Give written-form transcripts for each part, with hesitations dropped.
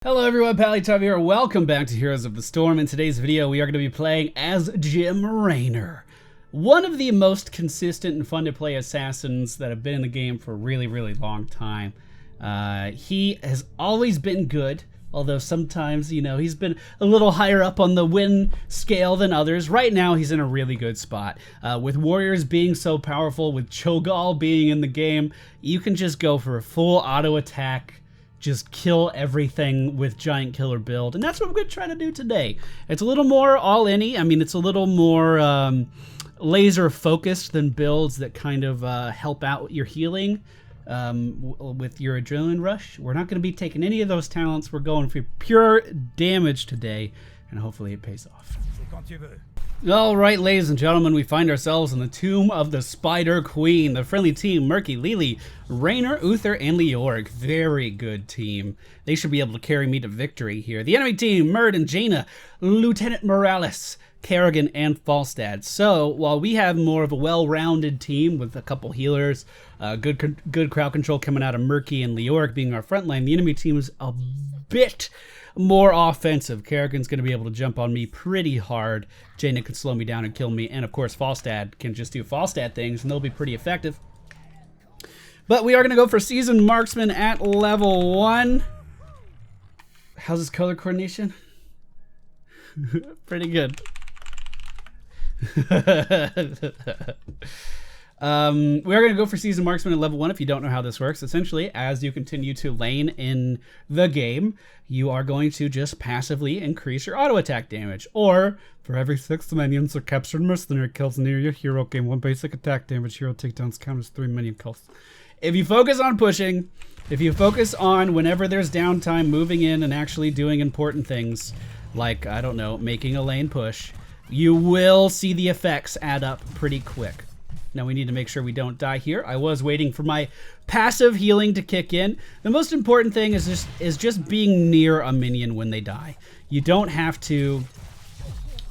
Hello everyone, Pally here. Welcome back to Heroes of the Storm. In today's video, we are going to be playing as Jim Raynor. One of the most consistent and fun to play assassins that have been in the game for a really long time. He has always been good, although sometimes, you know, he's been a little higher up on the win scale than others. Right now, he's in a really good spot. With warriors being so powerful, with Cho'Gall being in the game, you can just go for a full auto attack. Just kill everything with giant killer build, and that's what I'm going to try to do today. It's a little more all-in-y. I mean, it's a little more laser focused than builds that kind of help out your healing with your adrenaline rush. We're not going to be taking any of those talents. We're going for pure damage today, and hopefully it pays off. All right, ladies and gentlemen, we find ourselves in the Tomb of the Spider Queen. The friendly team, Murky, Lily, Raynor, Uther, and Leorg. Very good team. They should be able to carry me to victory here. The enemy team, Murd and Jaina, Lieutenant Morales, Kerrigan, and Falstad. So, while we have more of a well-rounded team with a couple healers, good crowd control coming out of Murky and Leorg being our front line, the enemy team is a bit more offensive. Kerrigan's going to be able to jump on me pretty hard. Jaina can slow me down and kill me. And of course, Falstad can just do Falstad things, and they'll be pretty effective. But we are going to go for Seasoned Marksman at level 1. How's his color coordination? Pretty good. We are going to go for Seasoned Marksman at level 1 if you don't know how this works. Essentially, as you continue to lane in the game, you are going to just passively increase your auto attack damage. Or, for every 6 minions or captured mercenary kills near your hero, gain 1 basic attack damage. Hero takedowns count as 3 minion kills. If you focus on pushing, if you focus on whenever there's downtime, moving in and actually doing important things, like, I don't know, making a lane push, you will see the effects add up pretty quick. Now we need to make sure we don't die here. I was waiting for my passive healing to kick in. The most important thing is just being near a minion when they die. You don't have to...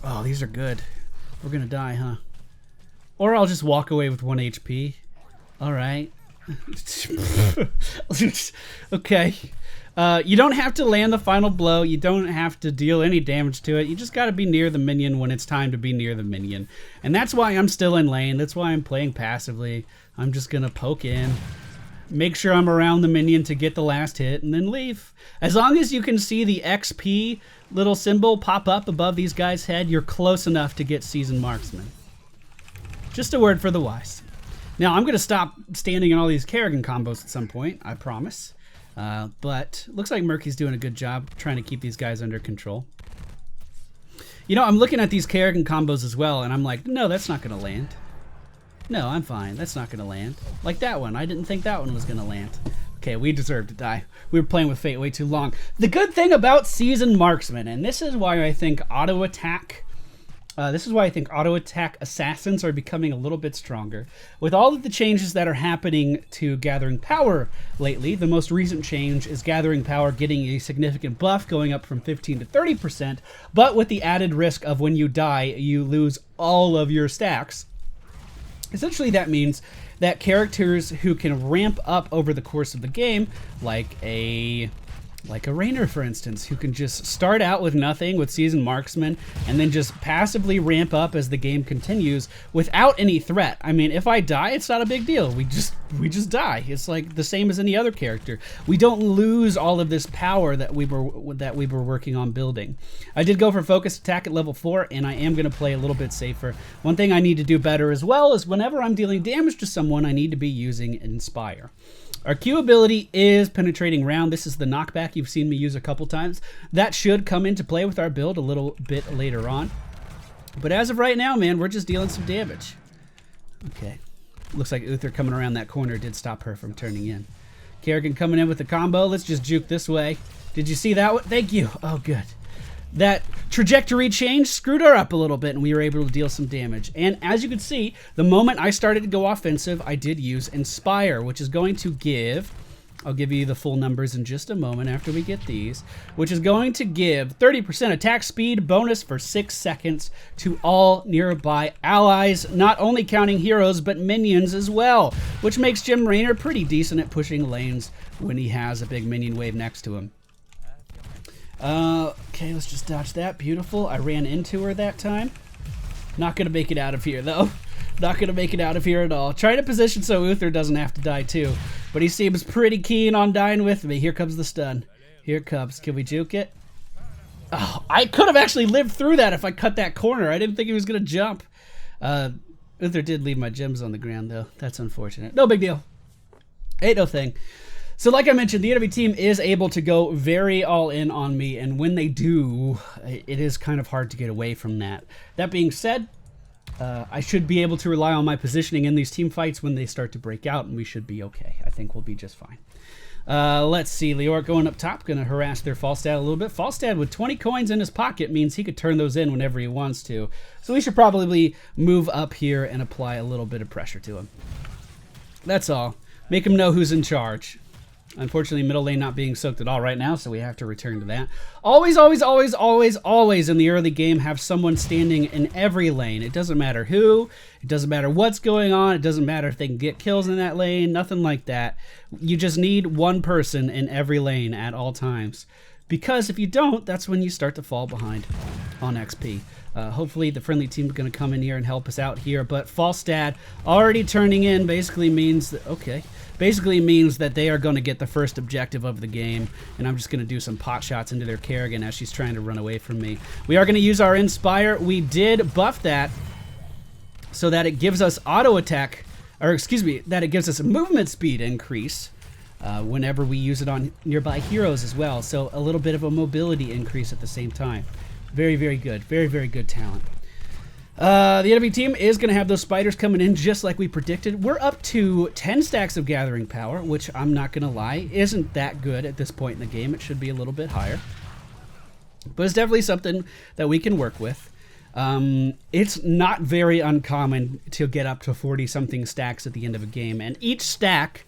Oh, these are good. We're gonna die, huh? Or I'll just walk away with 1 HP. All right. Okay. You don't have to land the final blow. You don't have to deal any damage to it. You just got to be near the minion when it's time to be near the minion. And that's why I'm still in lane. That's why I'm playing passively. I'm just going to poke in, make sure I'm around the minion to get the last hit, and then leave. As long as you can see the XP little symbol pop up above these guys' head, you're close enough to get Seasoned Marksman. Just a word for the wise. Now, I'm going to stop standing in all these Kerrigan combos at some point, I promise. But looks like Murky's doing a good job trying to keep these guys under control. You know, I'm looking at these Kerrigan combos as well, and I'm like, no, that's not going to land. No, I'm fine. That's not going to land. Like that one. I didn't think that one was going to land. Okay, we deserve to die. We were playing with fate way too long. The good thing about Seasoned Marksman, and this is why I think auto attack assassins are becoming a little bit stronger. With all of the changes that are happening to Gathering Power lately, the most recent change is Gathering Power getting a significant buff, going up from 15 to 30%, but with the added risk of when you die, you lose all of your stacks. Essentially, that means that characters who can ramp up over the course of the game, like a Raynor, for instance, who can just start out with nothing with Seasoned Marksman and then just passively ramp up as the game continues without any threat. I mean, if I die, it's not a big deal. We just die. It's like the same as any other character. We don't lose all of this power that we were working on building. I did go for focused attack at level 4, and I am going to play a little bit safer. One thing I need to do better as well is whenever I'm dealing damage to someone, I need to be using Inspire. Our Q ability is Penetrating Round. This is the knockback you've seen me use a couple times. That should come into play with our build a little bit later on. But as of right now, man, we're just dealing some damage. Okay. Looks like Uther coming around that corner did stop her from turning in. Kerrigan coming in with the combo. Let's just juke this way. Did you see that one? Thank you. Oh, good. That trajectory change screwed her up a little bit, and we were able to deal some damage. And as you can see, the moment I started to go offensive, I did use Inspire, which is going to give... I'll give you the full numbers in just a moment after we get these, which is going to give 30% attack speed bonus for 6 seconds to all nearby allies, not only counting heroes, but minions as well, which makes Jim Raynor pretty decent at pushing lanes when he has a big minion wave next to him. Okay, let's just dodge that. Beautiful. I ran into her that time. Not going to make it out of here, though. Not going to make it out of here at all. Trying to position so Uther doesn't have to die, too. But he seems pretty keen on dying with me. Here comes the stun. Here it comes. Can we juke it? Oh, I could have actually lived through that if I cut that corner. I didn't think he was going to jump. Uther did leave my gems on the ground, though. That's unfortunate. No big deal. Ain't no thing. So like I mentioned, the enemy team is able to go very all in on me, and when they do, it is kind of hard to get away from that. That being said, I should be able to rely on my positioning in these team fights when they start to break out, and we should be okay. I think we'll be just fine. Let's see. Leoric going up top, going to harass their Falstad a little bit. Falstad with 20 coins in his pocket means he could turn those in whenever he wants to. So we should probably move up here and apply a little bit of pressure to him. That's all. Make him know who's in charge. Unfortunately, middle lane not being soaked at all right now, so we have to return to that. Always, always, always, always, always in the early game have someone standing in every lane. It doesn't matter who. It doesn't matter what's going on. It doesn't matter if they can get kills in that lane. Nothing like that. You just need one person in every lane at all times. Because if you don't, that's when you start to fall behind on XP. Hopefully the friendly team is going to come in here and help us out here. But Falstad already turning in basically means that, okay, basically means that they are going to get the first objective of the game. And I'm just going to do some pot shots into their Kerrigan as she's trying to run away from me. We are going to use our Inspire. We did buff that so that it gives us auto attack, or excuse me, that it gives us a movement speed increase whenever we use it on nearby heroes as well. So a little bit of a mobility increase at the same time. Very, very good. Very, very good talent. The enemy team is going to have those spiders coming in just like we predicted. We're up to 10 stacks of gathering power, which I'm not going to lie, isn't that good at this point in the game. It should be a little bit higher. But it's definitely something that we can work with. It's not very uncommon to get up to 40-something stacks at the end of a game, and each stack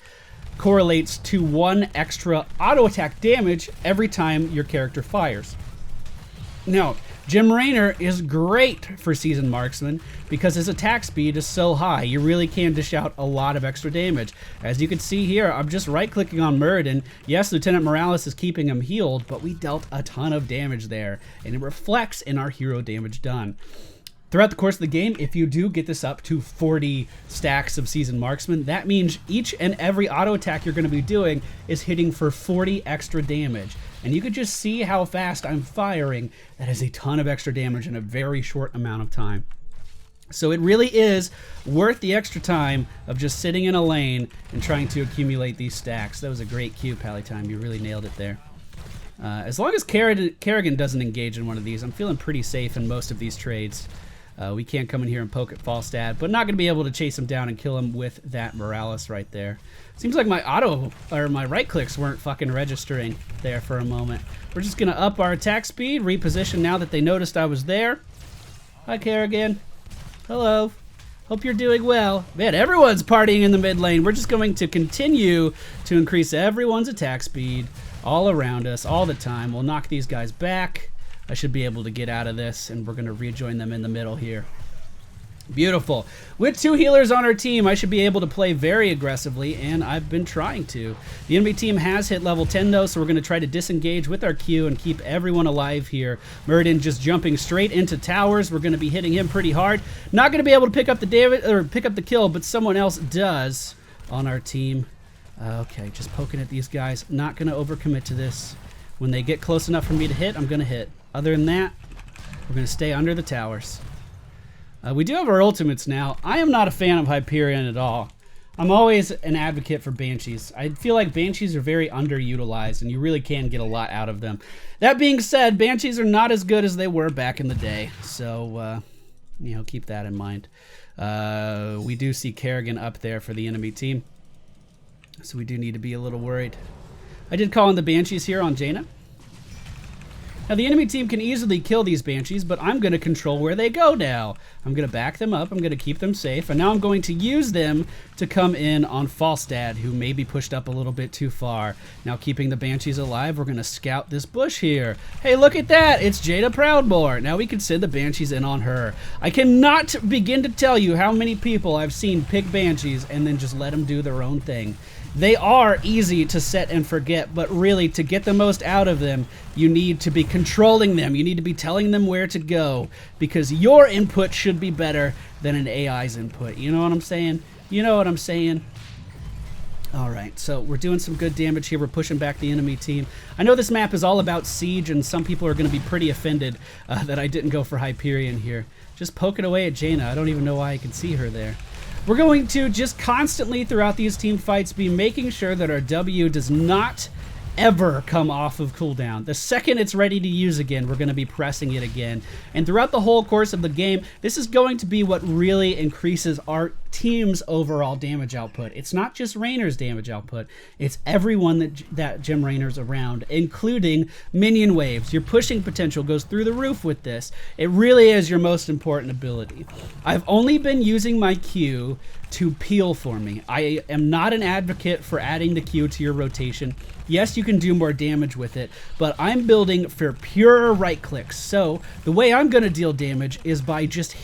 correlates to 1 extra auto attack damage every time your character fires. Now, Jim Raynor is great for Seasoned Marksman because his attack speed is so high. You really can dish out a lot of extra damage. As you can see here, I'm just right-clicking on Muradin. Yes, Lieutenant Morales is keeping him healed, but we dealt a ton of damage there, and it reflects in our hero damage done. Throughout the course of the game, if you do get this up to 40 stacks of Seasoned Marksman, that means each and every auto attack you're going to be doing is hitting for 40 extra damage. And you could just see how fast I'm firing. That is a ton of extra damage in a very short amount of time. So it really is worth the extra time of just sitting in a lane and trying to accumulate these stacks. That was a great cue, Pally Time. You really nailed it there. As long as Kerrigan doesn't engage in one of these, I'm feeling pretty safe in most of these trades. We can't come in here and poke at Falstad, but not going to be able to chase him down and kill him with that Morales right there. Seems like my my right clicks weren't fucking registering there for a moment. We're just going to up our attack speed, reposition now that they noticed I was there. Hi, Kerrigan. Hello. Hope you're doing well. Man, everyone's partying in the mid lane. We're just going to continue to increase everyone's attack speed all around us all the time. We'll knock these guys back. I should be able to get out of this, and we're going to rejoin them in the middle here. Beautiful. With 2 healers on our team, I should be able to play very aggressively, and I've been trying to. The enemy team has hit level 10, though, so we're going to try to disengage with our Q and keep everyone alive here. Muradin just jumping straight into towers. We're going to be hitting him pretty hard. Not going to be able to pick up the damage or pick up the kill, but someone else does on our team. Okay, just poking at these guys. Not going to overcommit to this. When they get close enough for me to hit, I'm going to hit. Other than that, we're going to stay under the towers. We do have our ultimates now. I am not a fan of Hyperion at all. I'm always an advocate for Banshees. I feel like Banshees are very underutilized, and you really can get a lot out of them. That being said, Banshees are not as good as they were back in the day. So, you know, keep that in mind. We do see Kerrigan up there for the enemy team. So we do need to be a little worried. I did call in the Banshees here on Jaina. Now, the enemy team can easily kill these Banshees, but I'm going to control where they go now. I'm going to back them up. I'm going to keep them safe. And now I'm going to use them to come in on Falstad, who may be pushed up a little bit too far. Now, keeping the Banshees alive, we're going to scout this bush here. Hey, look at that. It's Jada Proudmore. Now we can send the Banshees in on her. I cannot begin to tell you how many people I've seen pick Banshees and then just let them do their own thing. They are easy to set and forget, but really to get the most out of them, you need to be controlling them. You need to be telling them where to go, because your input should be better than an AI's input. You know what I'm saying? You know what I'm saying? All right, so we're doing some good damage here. We're pushing back the enemy team. I know this map is all about siege, and some people are going to be pretty offended that I didn't go for Hyperion here. Just poking away at Jaina. I don't even know why I can see her there. We're going to just constantly throughout these team fights be making sure that our W does not ever come off of cooldown. The second it's ready to use again, we're going to be pressing it again. And throughout the whole course of the game, this is going to be what really increases our team's overall damage output. It's not just Raynor's damage output, it's everyone that Jim Raynor's around, including minion waves. Your pushing potential goes through the roof with this. It really is your most important ability. I've only been using my Q to peel for me. I am not an advocate for adding the Q to your rotation. Yes, you can do more damage with it, but I'm building for pure right clicks. So the way I'm going to deal damage is by just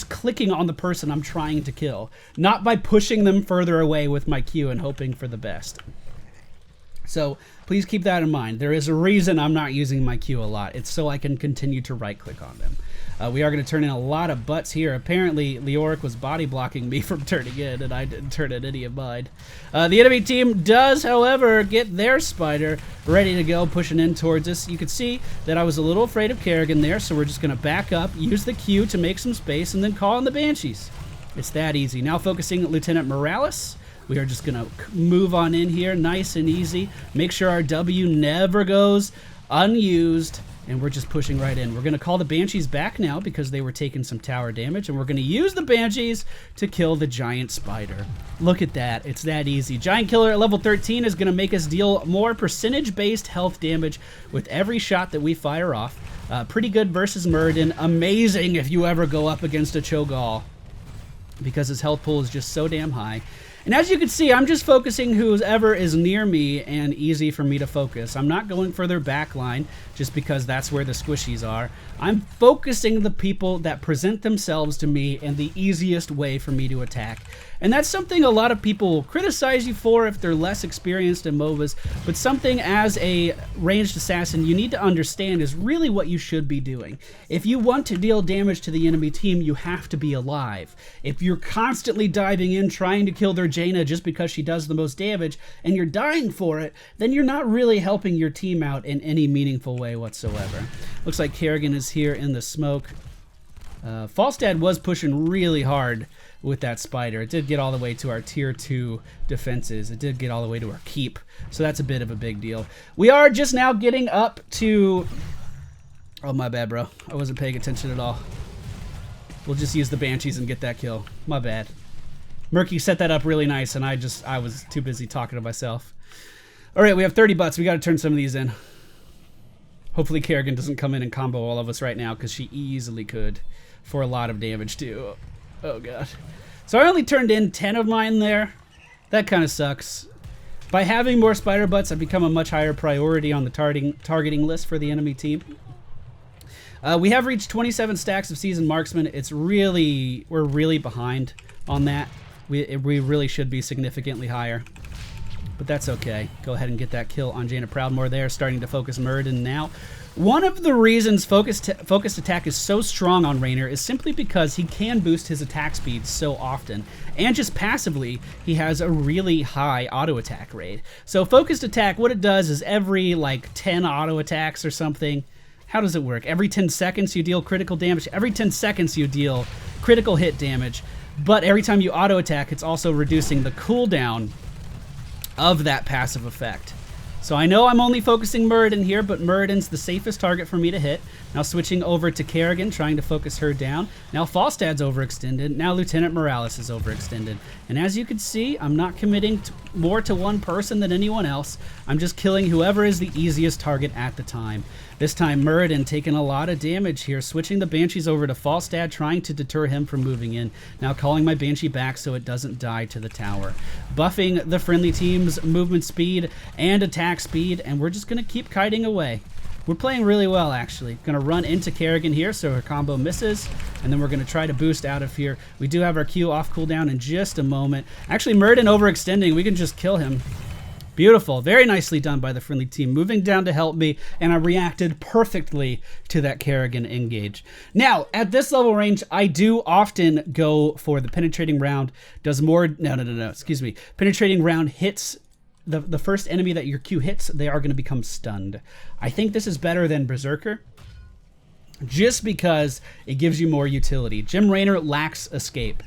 clicking on the person I'm trying to kill, not by pushing them further away with my Q and hoping for the best. So please keep that in mind. There is a reason I'm not using my Q a lot. It's so I can continue to right click on them. We are going to turn in a lot of butts here. Apparently, Leoric was body blocking me from turning in, and I didn't turn in any of mine. The enemy team does, however, get their spider ready to go, pushing in towards us. You can see that I was a little afraid of Kerrigan there, so we're just going to back up, use the Q to make some space, and then call in the Banshees. It's that easy. Now focusing Lieutenant Morales. We are just going to move on in here, nice and easy. Make sure our W never goes unused. And we're just pushing right in. We're going to call the Banshees back now because they were taking some tower damage. And we're going to use the Banshees to kill the Giant Spider. Look at that. It's that easy. Giant Killer at level 13 is going to make us deal more percentage-based health damage with every shot that we fire off. Pretty good versus Muradin. Amazing if you ever go up against a Cho'Gall, because his health pool is just so damn high. And as you can see, I'm just focusing whoever is near me and easy for me to focus. I'm not going for their back line just because that's where the squishies are. I'm focusing the people that present themselves to me in the easiest way for me to attack. And that's something a lot of people will criticize you for if they're less experienced in MOBAs, but something as a ranged assassin you need to understand is really what you should be doing. If you want to deal damage to the enemy team, you have to be alive. If you're constantly diving in trying to kill their Jaina just because she does the most damage and you're dying for it, then you're not really helping your team out in any meaningful way whatsoever. Looks like Kerrigan is here in the smoke. Falstad was pushing really hard with that spider. It did get all the way to our tier 2 defenses. It did get all the way to our keep. So that's a bit of a big deal. We are just now getting up to... Oh, my bad, bro. I wasn't paying attention at all. We'll just use the Banshees and get that kill. My bad. Murky set that up really nice, and I was too busy talking to myself. All right, we have 30 butts. We got to turn some of these in. Hopefully Kerrigan doesn't come in and combo all of us right now, because she easily could for a lot of damage, too. Oh, God. So I only turned in 10 of mine there. That kind of sucks. By having more spider butts, I've become a much higher priority on the targeting list for the enemy team. We have reached 27 stacks of seasoned marksman. We're really behind on that. We really should be significantly higher, but that's okay. Go ahead and get that kill on Jaina Proudmoore there, starting to focus Muradin now. One of the reasons focused attack is so strong on Raynor is simply because he can boost his attack speed so often, and just passively, he has a really high auto attack rate. So focused attack, what it does is every like 10 auto attacks or something. How does it work? Every 10 seconds you deal critical damage. Every 10 seconds you deal critical hit damage. But every time you auto attack, it's also reducing the cooldown of that passive effect. So I know I'm only focusing Muradin here, but Muradin's the safest target for me to hit. Now switching over to Kerrigan, trying to focus her down. Now Falstad's overextended. Now Lieutenant Morales is overextended. And as you can see, I'm not committing more to one person than anyone else. I'm just killing whoever is the easiest target at the time. This time Muradin taking a lot of damage here, switching the Banshees over to Falstad, trying to deter him from moving in. Now calling my Banshee back so it doesn't die to the tower. Buffing the friendly team's movement speed and attack speed, and we're just going to keep kiting away. We're playing really well, actually. Going to run into Kerrigan here so her combo misses. and then we're going to try to boost out of here. We do have our Q off cooldown in just a moment. Actually, Murden overextending. We can just kill him. Beautiful. Very nicely done by the friendly team. Moving down to help me, and I reacted perfectly to that Kerrigan engage. Now, at this level range, I do often go for the penetrating round. Does more... No. Excuse me. Penetrating round hits the first enemy that your Q hits. They are going to become stunned. I think this is better than Berserker, just because it gives you more utility. Jim Raynor lacks escape.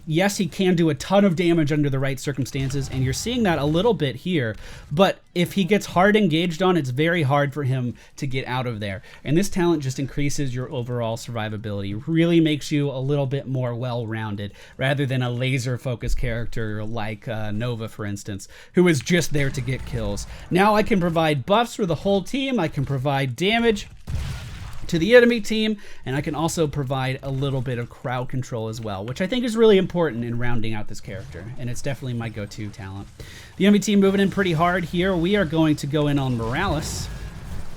Yes, he can do a ton of damage under the right circumstances, and you're seeing that a little bit here, but if he gets hard engaged on, it's very hard for him to get out of there. And this talent just increases your overall survivability, really makes you a little bit more well-rounded, rather than a laser-focused character like Nova, for instance, who is just there to get kills. Now I can provide buffs for the whole team, I can provide damage to the enemy team, and I can also provide a little bit of crowd control as well, which I think is really important in rounding out this character, and it's definitely my go-to talent. The enemy team moving in pretty hard here. We are going to go in on Morales,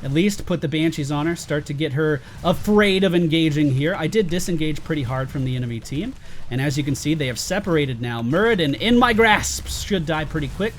at least put the Banshees on her, start to get her afraid of engaging here. I did disengage pretty hard from the enemy team, and as you can see, they have separated now. Muradin in my grasp, should die pretty quick.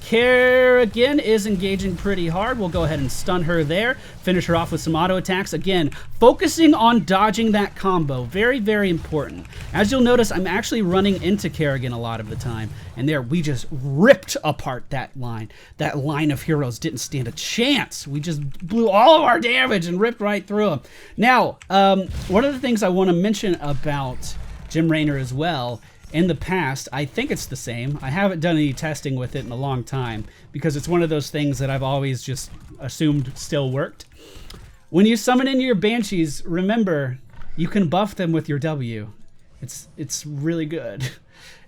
Kerrigan is engaging pretty hard. We'll go ahead and stun her there. Finish her off with some auto attacks. Again, focusing on dodging that combo. Very, very important. As you'll notice, I'm actually running into Kerrigan a lot of the time. And there, we just ripped apart that line. That line of heroes didn't stand a chance. We just blew all of our damage and ripped right through them. Now, one of the things I want to mention about Jim Raynor as well, in the past, I think it's the same. I haven't done any testing with it in a long time because it's one of those things that I've always just assumed still worked. When you summon in your Banshees, remember, you can buff them with your W. It's really good.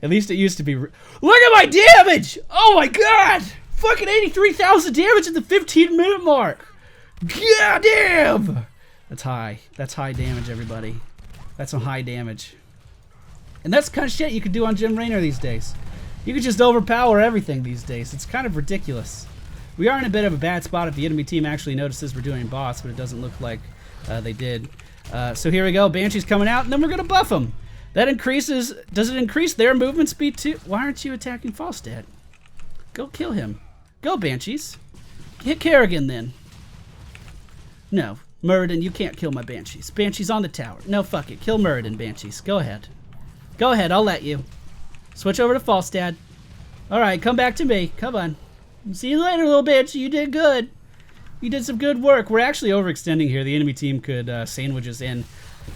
At least it used to be. Look at my damage! Oh my god! Fucking 83,000 damage at the 15-minute mark! God damn! That's high. That's high damage, everybody. That's some high damage. And that's the kind of shit you could do on Jim Raynor these days. You could just overpower everything these days. It's kind of ridiculous. We are in a bit of a bad spot if the enemy team actually notices we're doing boss, but it doesn't look like they did. So here we go. Banshee's coming out, and then we're going to buff them. That increases... Does it increase their movement speed too? Why aren't you attacking Falstad? Go kill him. Go, Banshees. Hit Kerrigan, then. No. Muradin, you can't kill my Banshees. Banshee's on the tower. No, fuck it. Kill Muradin, Banshees. Go ahead. Go ahead, I'll let you. Switch over to Falstad. Alright, come back to me. Come on. See you later, little bitch. You did good. You did some good work. We're actually overextending here. The enemy team could sandwich us in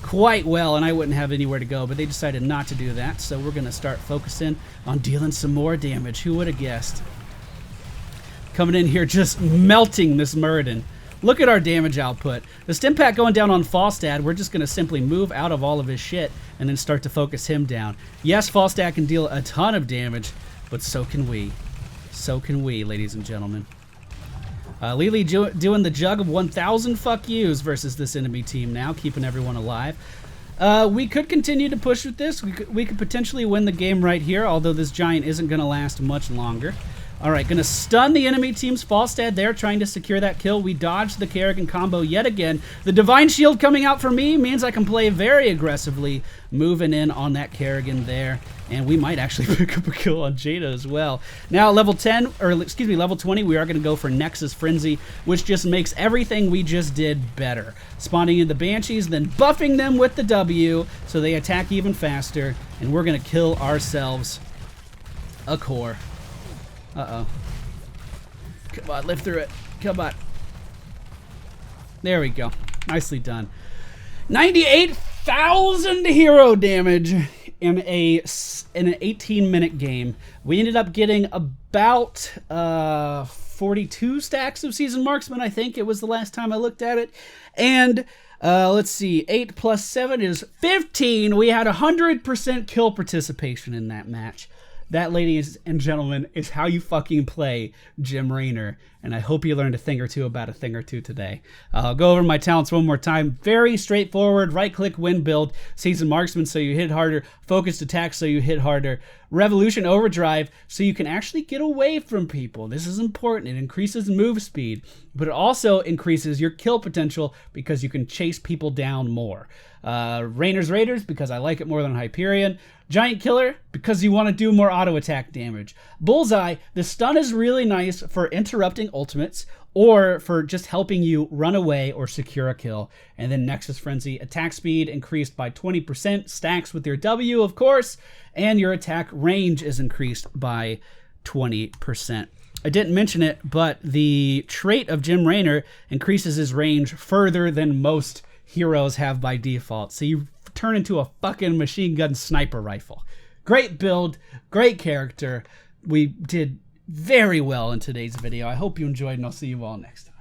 quite well, and I wouldn't have anywhere to go, but they decided not to do that, so we're going to start focusing on dealing some more damage. Who would have guessed? Coming in here, just melting this Muradin. Look at our damage output. The stim pack going down on Falstad, we're just going to simply move out of all of his shit and then start to focus him down. Yes, Falstad can deal a ton of damage, but so can we. So can we, ladies and gentlemen. Lily doing the jug of 1,000 fuck yous versus this enemy team now, keeping everyone alive. We could continue to push with this. We could potentially win the game right here, although this giant isn't going to last much longer. Alright, gonna stun the enemy team's Falstad there, trying to secure that kill. We dodged the Kerrigan combo yet again. The Divine Shield coming out for me means I can play very aggressively, moving in on that Kerrigan there. And we might actually pick up a kill on Jada as well. Now, level 10, or excuse me, level 20, we are gonna go for Nexus Frenzy, which just makes everything we just did better. Spawning in the Banshees, then buffing them with the W, so they attack even faster, and we're gonna kill ourselves a core. Uh-oh. Come on, lift through it. Come on. There we go. Nicely done. 98,000 hero damage in an 18-minute game. We ended up getting about 42 stacks of Seasoned Marksman, I think. It was the last time I looked at it. And let's see. 8 plus 7 is 15. We had 100% kill participation in that match. That, ladies and gentlemen, is how you fucking play Jim Raynor, and I hope you learned a thing or two about a thing or two today. I'll go over my talents one more time. Very straightforward, right-click win build, Seasoned Marksman so you hit harder, Focused Attack so you hit harder, Revolution Overdrive so you can actually get away from people. This is important. It increases move speed. but it also increases your kill potential because you can chase people down more. Raynor's Raiders, because I like it more than Hyperion. Giant Killer, because you want to do more auto attack damage. Bullseye, the stun is really nice for interrupting ultimates or for just helping you run away or secure a kill. And then Nexus Frenzy, attack speed increased by 20%, stacks with your W, of course, and your attack range is increased by 20%. I didn't mention it, but the trait of Jim Raynor increases his range further than most heroes have by default. So you turn into a fucking machine gun sniper rifle. Great build, great character. We did very well in today's video. I hope you enjoyed, and I'll see you all next time.